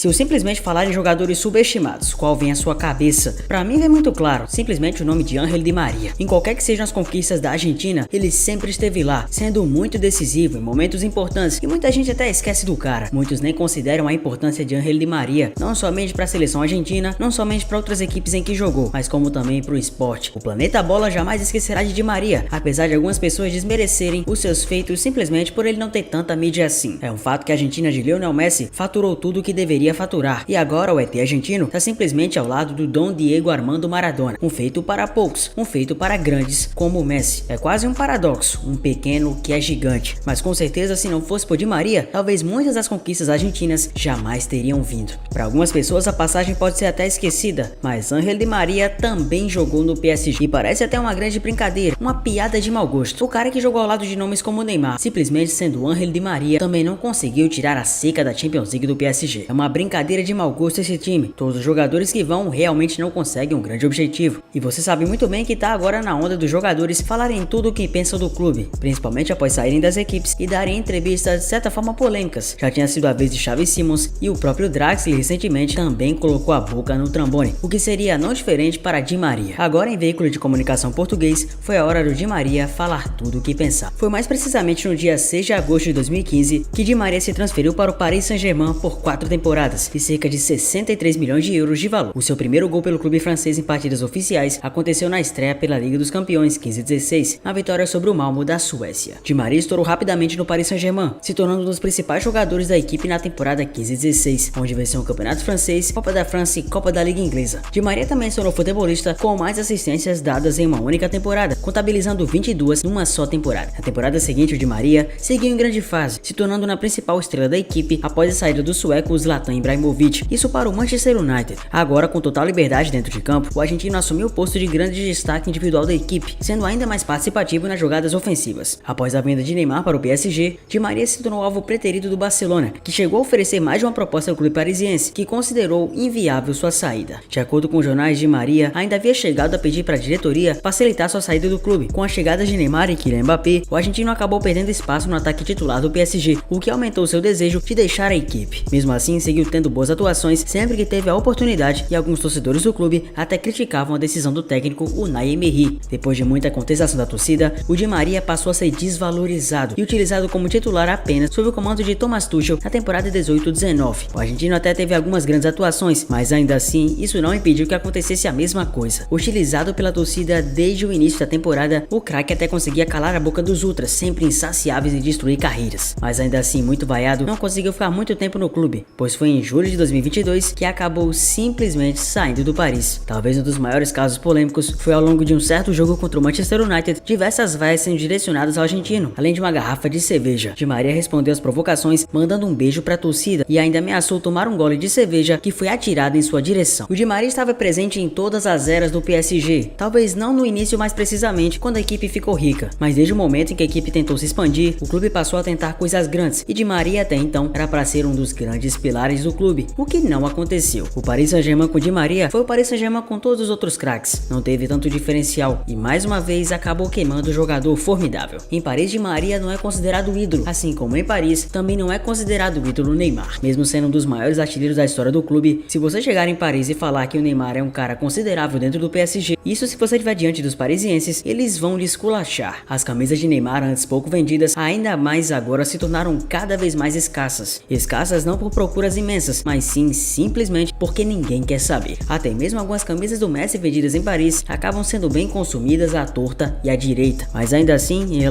Se eu simplesmente falar em jogadores subestimados, qual vem à sua cabeça? Pra mim é muito claro, simplesmente o nome de Ángel Di Maria. Em qualquer que sejam as conquistas da Argentina, ele sempre esteve lá, sendo muito decisivo em momentos importantes, e muita gente até esquece do cara. Muitos nem consideram a importância de Ángel Di Maria, não somente para a seleção argentina, não somente para outras equipes em que jogou, mas como também para o esporte. O planeta Bola jamais esquecerá de Di Maria, apesar de algumas pessoas desmerecerem os seus feitos simplesmente por ele não ter tanta mídia assim. É um fato que a Argentina de Lionel Messi faturou tudo o que deveria faturar, e agora o ET argentino está simplesmente ao lado do Dom Diego Armando Maradona, um feito para poucos, um feito para grandes como o Messi. É quase um paradoxo, um pequeno que é gigante, mas com certeza se não fosse por Di Maria, talvez muitas das conquistas argentinas jamais teriam vindo. Para algumas pessoas a passagem pode ser até esquecida, mas Ángel Di Maria também jogou no PSG, e parece até uma grande brincadeira, uma piada de mau gosto. O cara que jogou ao lado de nomes como Neymar, simplesmente sendo Ángel Di Maria, também não conseguiu tirar a seca da Champions League do PSG. É uma brincadeira de mau gosto esse time. Todos os jogadores que vão realmente não conseguem um grande objetivo. E você sabe muito bem que tá agora na onda dos jogadores falarem tudo o que pensam do clube, principalmente após saírem das equipes e darem entrevistas de certa forma polêmicas. Já tinha sido a vez de Xavi Simons, e o próprio Draxler recentemente também colocou a boca no trombone, o que seria não diferente para Di Maria. Agora, em veículo de comunicação português, foi a hora do Di Maria falar tudo o que pensava. Foi mais precisamente no dia 6 de agosto de 2015 que Di Maria se transferiu para o Paris Saint-Germain por 4 temporadas e cerca de 63 milhões de euros de valor. O seu primeiro gol pelo clube francês em partidas oficiais aconteceu na estreia pela Liga dos Campeões 15-16, na vitória sobre o Malmo da Suécia. Di Maria estourou rapidamente no Paris Saint-Germain, se tornando um dos principais jogadores da equipe na temporada 15-16, onde venceu o Campeonato Francês, Copa da França e Copa da Liga Inglesa. Di Maria também se tornou futebolista com mais assistências dadas em uma única temporada, contabilizando 22 numa só temporada. Na temporada seguinte, o Di Maria seguiu em grande fase, se tornando na principal estrela da equipe após a saída do sueco Zlatan Ibrahimovic, isso para o Manchester United. Agora, com total liberdade dentro de campo, o argentino assumiu o posto de grande destaque individual da equipe, sendo ainda mais participativo nas jogadas ofensivas. Após a venda de Neymar para o PSG, Di Maria se tornou alvo preterido do Barcelona, que chegou a oferecer mais de uma proposta ao clube parisiense, que considerou inviável sua saída. De acordo com jornais, Di Maria ainda havia chegado a pedir para a diretoria facilitar sua saída do clube. Com a chegada de Neymar e Kylian Mbappé, o argentino acabou perdendo espaço no ataque titular do PSG, o que aumentou seu desejo de deixar a equipe. Mesmo assim, seguiu tendo boas atuações sempre que teve a oportunidade, e alguns torcedores do clube até criticavam a decisão do técnico Unai Emery. Depois de muita contestação da torcida, o Di Maria passou a ser desvalorizado e utilizado como titular apenas sob o comando de Thomas Tuchel na temporada 18-19. O argentino até teve algumas grandes atuações, mas ainda assim, isso não impediu que acontecesse a mesma coisa. Utilizado pela torcida desde o início da temporada, o craque até conseguia calar a boca dos ultras, sempre insaciáveis em destruir carreiras. Mas ainda assim, muito vaiado, não conseguiu ficar muito tempo no clube, pois foi em julho de 2022 que acabou simplesmente saindo do Paris. Talvez um dos maiores casos polêmicos foi ao longo de um certo jogo contra o Manchester United, diversas vaias sendo direcionadas ao argentino, além de uma garrafa de cerveja. Di Maria respondeu às provocações mandando um beijo para a torcida e ainda ameaçou tomar um gole de cerveja que foi atirado em sua direção. O Di Maria estava presente em todas as eras do PSG, talvez não no início mais precisamente quando a equipe ficou rica, mas desde o momento em que a equipe tentou se expandir, o clube passou a tentar coisas grandes, e Di Maria até então era para ser um dos grandes pilares do clube, o que não aconteceu. O Paris Saint-Germain com Di Maria foi o Paris Saint-Germain com todos os outros craques, não teve tanto diferencial e mais uma vez acabou queimando o jogador formidável. Em Paris, Di Maria não é considerado ídolo, assim como em Paris também não é considerado ídolo Neymar. Mesmo sendo um dos maiores artilheiros da história do clube, se você chegar em Paris e falar que o Neymar é um cara considerável dentro do PSG, isso se você estiver diante dos parisienses, eles vão lhe esculachar. As camisas de Neymar, antes pouco vendidas, ainda mais agora se tornaram cada vez mais escassas. Escassas não por procuras imensas, mas sim simplesmente porque ninguém quer saber. Até mesmo algumas camisas do Messi vendidas em Paris acabam sendo bem consumidas à torta e à direita. Mas ainda assim, em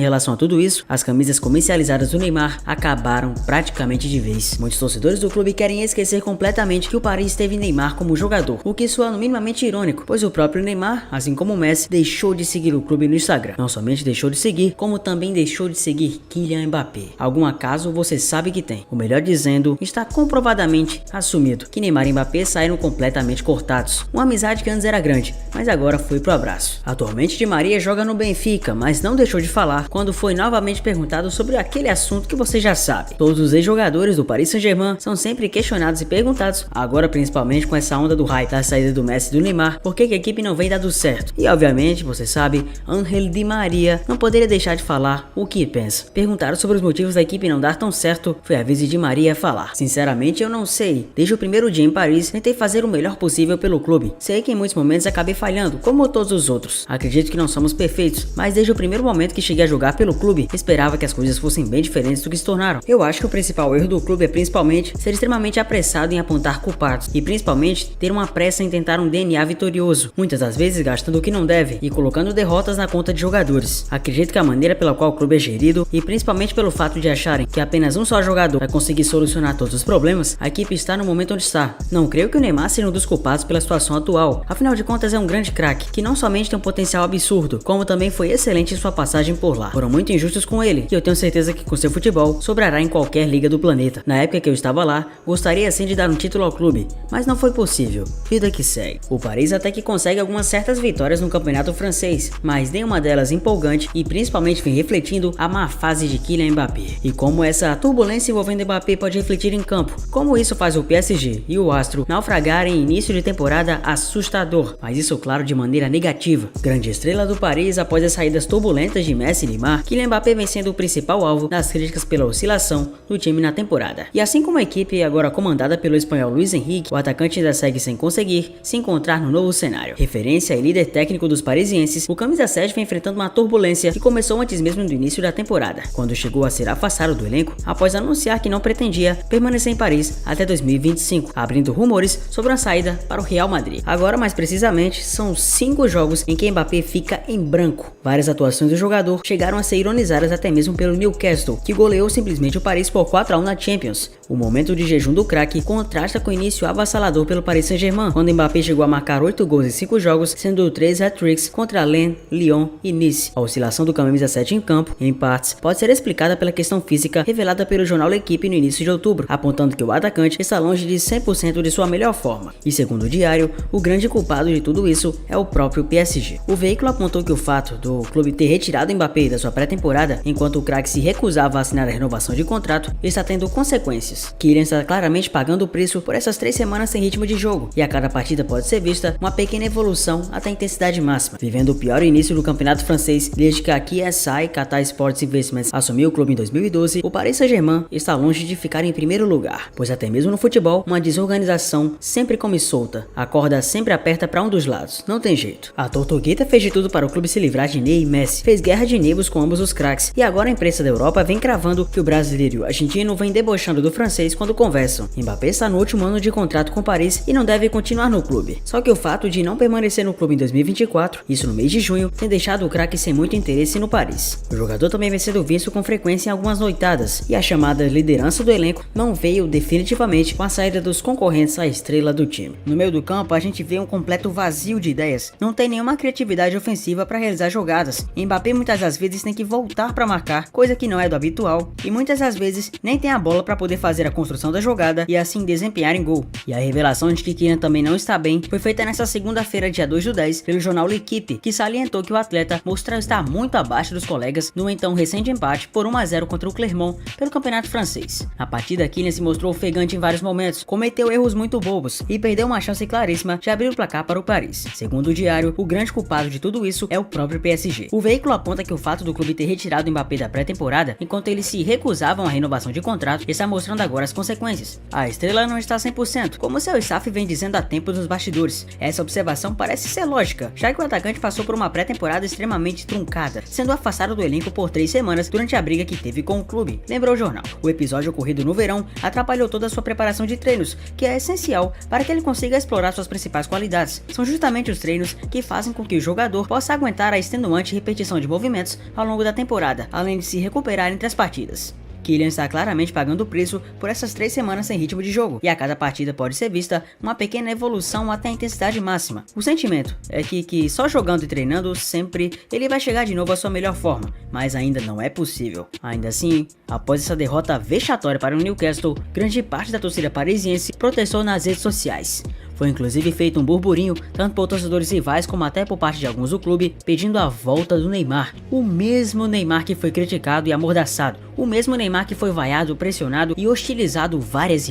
relação a tudo isso, as camisas comercializadas do Neymar acabaram praticamente de vez. Muitos torcedores do clube querem esquecer completamente que o Paris teve Neymar como jogador, o que soa minimamente irônico, pois o próprio Neymar, assim como o Messi, deixou de seguir o clube no Instagram. Não somente deixou de seguir, como também deixou de seguir Kylian Mbappé. Algum acaso você sabe que tem. O melhor dizendo, está comprovadamente assumido que Neymar e Mbappé saíram completamente cortados. Uma amizade que antes era grande, mas agora foi pro abraço. Atualmente Di Maria joga no Benfica, mas não deixou de falar quando foi novamente perguntado sobre aquele assunto que você já sabe. Todos os ex-jogadores do Paris Saint-Germain são sempre questionados e perguntados, agora principalmente com essa onda do hype da saída do Messi e do Neymar, por que a equipe não vem dando certo. E obviamente, você sabe, Ángel Di Maria não poderia deixar de falar o que pensa. Perguntaram sobre os motivos da equipe não dar tão certo, foi a vez de Di Maria falar: sinceramente eu não sei, desde o primeiro dia em Paris tentei fazer o melhor possível pelo clube, sei que em muitos momentos acabei falhando, como todos os outros, acredito que não somos perfeitos, mas desde o primeiro momento que cheguei a jogar pelo clube, esperava que as coisas fossem bem diferentes do que se tornaram. Eu acho que o principal erro do clube é principalmente ser extremamente apressado em apontar culpados, e principalmente ter uma pressa em tentar um DNA vitorioso, muitas das vezes gastando o que não deve e colocando derrotas na conta de jogadores. Acredito que a maneira pela qual o clube é gerido, e principalmente pelo fato de acharem que apenas um só jogador vai conseguir solucionar todos os problemas, a equipe está no momento onde está. Não creio que o Neymar seja um dos culpados pela situação atual, afinal de contas é um grande craque, que não somente tem um potencial absurdo, como também foi excelente em sua passagem por lá. Foram muito injustos com ele, e eu tenho certeza que com seu futebol sobrará em qualquer liga do planeta. Na época que eu estava lá, gostaria sim de dar um título ao clube, mas não foi possível. Vida que segue. O Paris até que consegue algumas certas vitórias no campeonato francês, mas nenhuma delas empolgante e principalmente vem refletindo a má fase de Kylian Mbappé. E como essa turbulência envolvendo Mbappé pode refletir em campo, como isso faz o PSG e o Astro naufragarem em início de temporada assustador, mas isso claro de maneira negativa. Grande estrela do Paris após as saídas turbulentas de Messi e Neymar, Kylian Mbappé vem sendo o principal alvo das críticas pela oscilação do time na temporada. E assim como a equipe agora comandada pelo espanhol Luis Enrique, o atacante ainda segue sem conseguir se encontrar no novo cenário. Referência e líder técnico dos parisienses, o camisa 7 vem enfrentando uma turbulência que começou antes mesmo do início da temporada, quando chegou a ser afastado do elenco após anunciar que não pretendia permanecer em Paris até 2025, abrindo rumores sobre uma saída para o Real Madrid. Agora, mais precisamente, são 5 jogos em que Mbappé fica em branco. Várias atuações do jogador chegaram a ser ironizadas até mesmo pelo Newcastle, que goleou simplesmente o Paris por 4-1 na Champions. O momento de jejum do craque contrasta com o início avassalador pelo Paris Saint-Germain, quando Mbappé chegou a marcar 8 gols em 5 jogos, sendo 3 hat-tricks contra Lens, Lyon e Nice. A oscilação do camisa 7 em campo, em partes, pode ser explicada pela questão física revelada pelo jornal L'Equipe no início de outubro, apontando que o atacante está longe de 100% de sua melhor forma. E segundo o diário, o grande culpado de tudo isso é o próprio PSG. O veículo apontou que o fato do clube ter retirado Mbappé da sua pré-temporada, enquanto o craque se recusava a assinar a renovação de contrato, está tendo consequências. Kylian está claramente pagando o preço por essas 3 semanas sem ritmo de jogo, e a cada partida pode ser vista uma pequena evolução até a intensidade máxima, vivendo o pior início do campeonato francês desde que a KSI, Qatar Sports Investments, assumiu o clube em 2012. O Paris Saint-Germain está longe de ficar em primeiro lugar, pois até mesmo no futebol, uma desorganização sempre come solta, a corda sempre aperta para um dos lados, não tem jeito. A Tortuguita fez de tudo para o clube se livrar de Ney e Messi, fez guerra de nervos com ambos os craques, e agora a imprensa da Europa vem cravando que o brasileiro e o argentino vêm debochando do francês quando conversam. Mbappé está no último ano de contrato com Paris e não deve continuar no clube. Só que o fato de não permanecer no clube em 2024, isso no mês de junho, tem deixado o craque sem muito interesse no Paris. O jogador também vem sendo visto com frequência em algumas noitadas, e a chamada liderança do elenco não veio definitivamente com a saída dos concorrentes à estrela do time. No meio do campo, a gente vê um completo vazio de ideias, não tem nenhuma criatividade ofensiva para realizar jogadas. Mbappé muitas das vezes tem que voltar para marcar, coisa que não é do habitual, e muitas das vezes nem tem a bola para poder fazer a construção da jogada e assim desempenhar em gol. E a revelação de que Kylian também não está bem foi feita nesta segunda-feira, dia 2/10, pelo jornal L'Equipe, que salientou que o atleta mostrou estar muito abaixo dos colegas no então recente empate por 1-0 contra o Clermont pelo campeonato francês. Na partida, Kylian se mostrou ofegante em vários momentos, cometeu erros muito bobos e perdeu uma chance claríssima de abrir o placar para o Paris. Segundo o diário, o grande culpado de tudo isso é o próprio PSG. O veículo aponta que o fato do clube ter retirado o Mbappé da pré-temporada, enquanto eles se recusavam à renovação de contrato, está mostrando agora as consequências. A estrela não está 100%, como seu staff vem dizendo há tempo nos bastidores. Essa observação parece ser lógica, já que o atacante passou por uma pré-temporada extremamente truncada, sendo afastado do elenco por 3 semanas durante a briga que teve com o clube, lembrou o jornal. O episódio ocorrido no verão atrapalhou toda a sua preparação de treinos, que é essencial para que ele consiga explorar suas principais qualidades. São justamente os treinos que fazem com que o jogador possa aguentar a extenuante repetição de movimentos ao longo da temporada, além de se recuperar entre as partidas. Kylian está claramente pagando o preço por essas 3 semanas sem ritmo de jogo, e a cada partida pode ser vista uma pequena evolução até a intensidade máxima. O sentimento é que só jogando e treinando sempre ele vai chegar de novo à sua melhor forma, mas ainda não é possível. Ainda assim, após essa derrota vexatória para o Newcastle, grande parte da torcida parisiense protestou nas redes sociais. Foi inclusive feito um burburinho, tanto por torcedores rivais como até por parte de alguns do clube, pedindo a volta do Neymar. O mesmo Neymar que foi criticado e amordaçado, o mesmo Neymar que foi vaiado, pressionado e hostilizado várias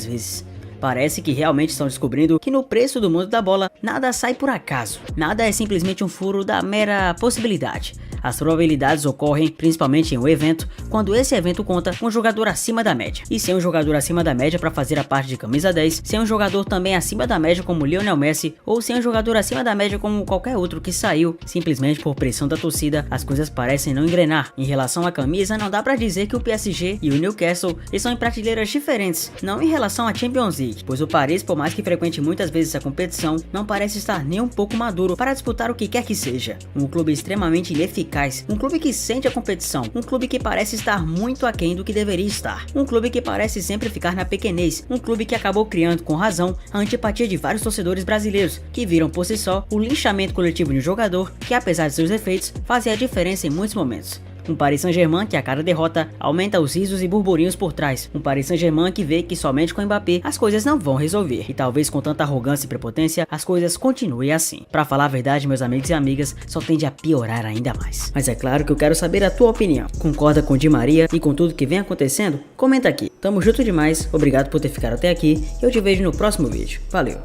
vezes. Parece que realmente estão descobrindo que no preço do mundo da bola, nada sai por acaso. Nada é simplesmente um furo da mera possibilidade. as probabilidades ocorrem, principalmente em um evento, quando esse evento conta com um jogador acima da média. E sem um jogador acima da média para fazer a parte de camisa 10, sem um jogador também acima da média como Lionel Messi, ou sem um jogador acima da média como qualquer outro que saiu, simplesmente por pressão da torcida, as coisas parecem não engrenar. Em relação à camisa, não dá pra dizer que o PSG e o Newcastle estão em prateleiras diferentes, não em relação à Champions League, pois o Paris, por mais que frequente muitas vezes essa competição, não parece estar nem um pouco maduro para disputar o que quer que seja. Um clube extremamente ineficaz, um clube que sente a competição, um clube que parece estar muito aquém do que deveria estar, um clube que parece sempre ficar na pequenez, um clube que acabou criando com razão a antipatia de vários torcedores brasileiros, que viram por si só o linchamento coletivo de um jogador que, apesar de seus defeitos, fazia a diferença em muitos momentos. Um Paris Saint-Germain que a cada derrota aumenta os risos e burburinhos por trás. Um Paris Saint-Germain que vê que somente com Mbappé as coisas não vão resolver. E talvez com tanta arrogância e prepotência as coisas continuem assim. Pra falar a verdade, meus amigos e amigas, só tende a piorar ainda mais. Mas é claro que eu quero saber a tua opinião. Concorda com Di Maria e com tudo que vem acontecendo? Comenta aqui. Tamo junto demais, obrigado por ter ficado até aqui e eu te vejo no próximo vídeo. Valeu!